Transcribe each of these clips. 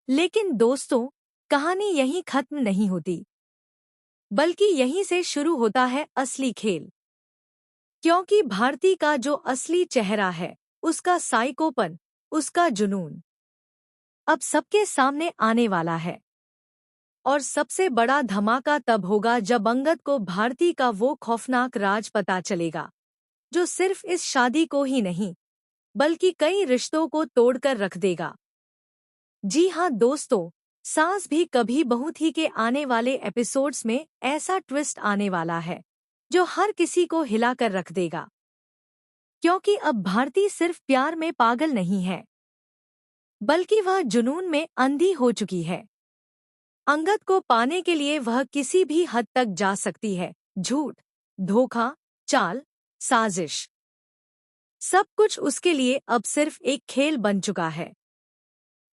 लेकिन दोस्तों, कहानी यहीं खत्म नहीं होती, बल्कि यहीं से शुरू होता है असली खेल। क्योंकि भारती का जो असली चेहरा है, उसका साइकोपन, उसका जुनून, अब सबके सामने आने वाला है। और सबसे बड़ा धमाका तब होगा जब अंगद को भारती का वो खौफनाक राज पता चलेगा, जो सिर्फ इस शादी को ही नहीं, बल्कि कई रिश्तों को तोड़कर रख देगा। जी हाँ दोस्तों, सास भी कभी बहू थी के आने वाले एपिसोड्स में ऐसा ट्विस्ट आने वाला है, जो हर किसी को हिलाकर रख देगा। क्योंकि अब भारती सिर्फ प्यार में पागल नहीं है, बल्कि वह जुनून में अंधी हो चुकी है। अंगद को पाने के लिए वह किसी भी हद तक जा सकती है। झूठ, धोखा, चाल, साजिश, सब कुछ उसके लिए अब सिर्फ एक खेल बन चुका है।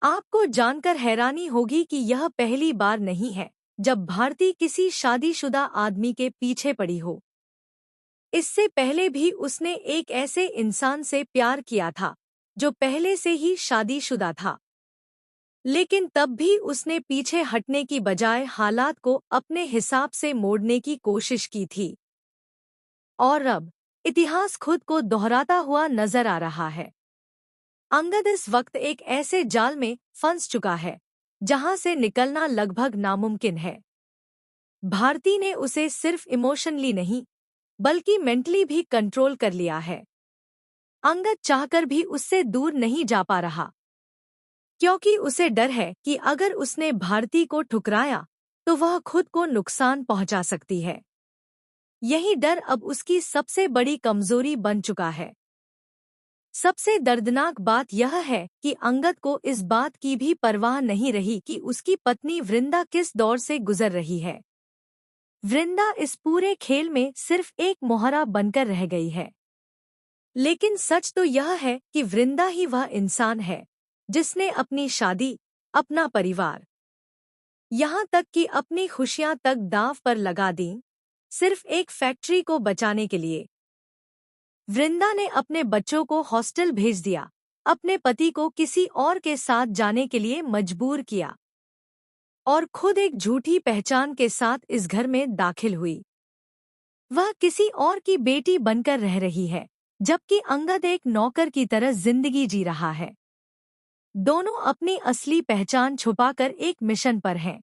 आपको जानकर हैरानी होगी कि यह पहली बार नहीं है जब भारती किसी शादीशुदा आदमी के पीछे पड़ी हो। इससे पहले भी उसने एक ऐसे इंसान से प्यार किया था जो पहले से ही शादीशुदा था, लेकिन तब भी उसने पीछे हटने की बजाय हालात को अपने हिसाब से मोड़ने की कोशिश की थी। और अब इतिहास खुद को दोहराता हुआ नजर आ रहा है। अंगद इस वक्त एक ऐसे जाल में फंस चुका है जहां से निकलना लगभग नामुमकिन है। भारती ने उसे सिर्फ इमोशनली नहीं, बल्कि मेंटली भी कंट्रोल कर लिया है। अंगद चाहकर भी उससे दूर नहीं जा पा रहा, क्योंकि उसे डर है कि अगर उसने भारती को ठुकराया तो वह खुद को नुकसान पहुंचा सकती है। यही डर अब उसकी सबसे बड़ी कमजोरी बन चुका है। सबसे दर्दनाक बात यह है कि अंगद को इस बात की भी परवाह नहीं रही कि उसकी पत्नी वृंदा किस दौर से गुजर रही है। वृंदा इस पूरे खेल में सिर्फ एक मोहरा बनकर रह गई है। लेकिन सच तो यह है कि वृंदा ही वह इंसान है जिसने अपनी शादी, अपना परिवार, यहाँ तक कि अपनी खुशियां तक दांव पर लगा दीं, सिर्फ एक फैक्ट्री को बचाने के लिए। वृंदा ने अपने बच्चों को हॉस्टल भेज दिया, अपने पति को किसी और के साथ जाने के लिए मजबूर किया, और खुद एक झूठी पहचान के साथ इस घर में दाखिल हुई। वह किसी और की बेटी बनकर रह रही है, जबकि अंगद एक नौकर की तरह जिंदगी जी रहा है। दोनों अपनी असली पहचान छुपाकर एक मिशन पर हैं।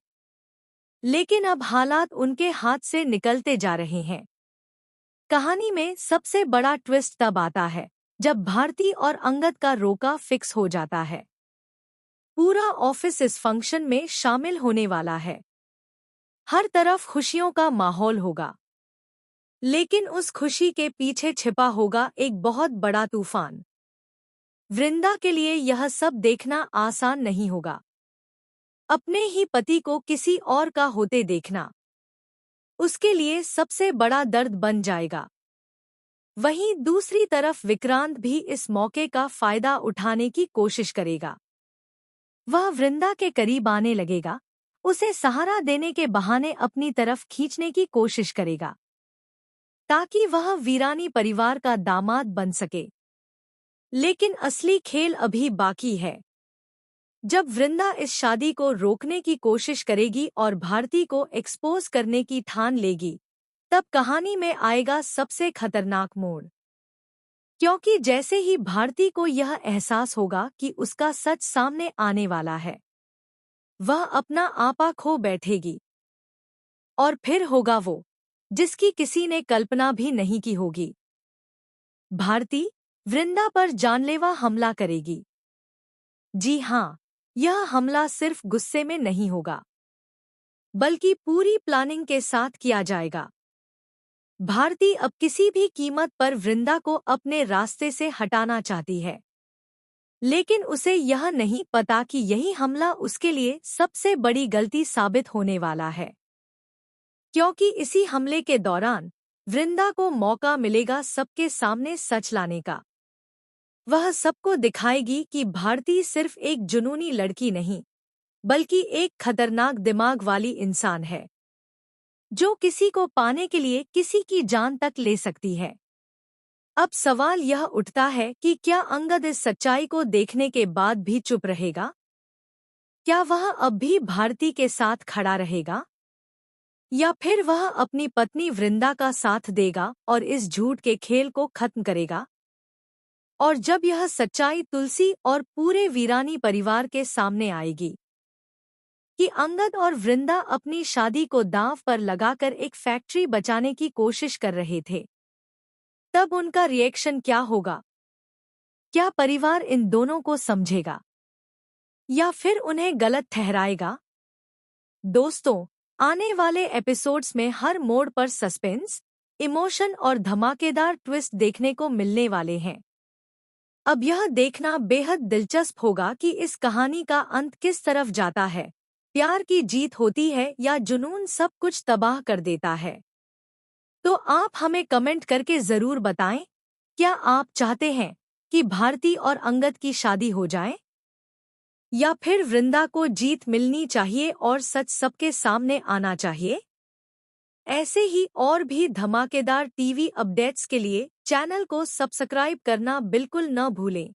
लेकिन अब हालात उनके हाथ से निकलते जा रहे हैं। कहानी में सबसे बड़ा ट्विस्ट तब आता है जब भारती और अंगद का रोका फिक्स हो जाता है। पूरा ऑफिस इस फंक्शन में शामिल होने वाला है। हर तरफ खुशियों का माहौल होगा, लेकिन उस खुशी के पीछे छिपा होगा एक बहुत बड़ा तूफान। वृंदा के लिए यह सब देखना आसान नहीं होगा। अपने ही पति को किसी और का होते देखना उसके लिए सबसे बड़ा दर्द बन जाएगा। वहीं दूसरी तरफ विक्रांत भी इस मौके का फायदा उठाने की कोशिश करेगा। वह वृंदा के करीब आने लगेगा, उसे सहारा देने के बहाने अपनी तरफ खींचने की कोशिश करेगा, ताकि वह वीरानी परिवार का दामाद बन सके। लेकिन असली खेल अभी बाकी है। जब वृंदा इस शादी को रोकने की कोशिश करेगी और भारती को एक्सपोज करने की ठान लेगी, तब कहानी में आएगा सबसे खतरनाक मोड़। क्योंकि जैसे ही भारती को यह एहसास होगा कि उसका सच सामने आने वाला है, वह अपना आपा खो बैठेगी। और फिर होगा वो जिसकी किसी ने कल्पना भी नहीं की होगी। भारती वृंदा पर जानलेवा हमला करेगी। जी हाँ, यह हमला सिर्फ गुस्से में नहीं होगा, बल्कि पूरी प्लानिंग के साथ किया जाएगा। भारती अब किसी भी कीमत पर वृंदा को अपने रास्ते से हटाना चाहती है, लेकिन उसे यह नहीं पता कि यही हमला उसके लिए सबसे बड़ी गलती साबित होने वाला है। क्योंकि इसी हमले के दौरान वृंदा को मौका मिलेगा सबके सामने सच लाने का। वह सबको दिखाएगी कि भारती सिर्फ एक जुनूनी लड़की नहीं, बल्कि एक खतरनाक दिमाग वाली इंसान है, जो किसी को पाने के लिए किसी की जान तक ले सकती है। अब सवाल यह उठता है कि क्या अंगद इस सच्चाई को देखने के बाद भी चुप रहेगा? क्या वह अब भी भारती के साथ खड़ा रहेगा, या फिर वह अपनी पत्नी वृंदा का साथ देगा और इस झूठ के खेल को खत्म करेगा? और जब यह सच्चाई तुलसी और पूरे वीरानी परिवार के सामने आएगी कि अंगद और वृंदा अपनी शादी को दांव पर लगाकर एक फैक्ट्री बचाने की कोशिश कर रहे थे, तब उनका रिएक्शन क्या होगा? क्या परिवार इन दोनों को समझेगा या फिर उन्हें गलत ठहराएगा? दोस्तों, आने वाले एपिसोड्स में हर मोड़ पर सस्पेंस, इमोशन और धमाकेदार ट्विस्ट देखने को मिलने वाले हैं। अब यह देखना बेहद दिलचस्प होगा कि इस कहानी का अंत किस तरफ जाता है। प्यार की जीत होती है या जुनून सब कुछ तबाह कर देता है? तो आप हमें कमेंट करके ज़रूर बताएं, क्या आप चाहते हैं कि भारती और अंगद की शादी हो जाए, या फिर वृंदा को जीत मिलनी चाहिए और सच सबके सामने आना चाहिए? ऐसे ही और भी धमाकेदार टीवी अपडेट्स के लिए चैनल को सब्सक्राइब करना बिल्कुल न भूलें।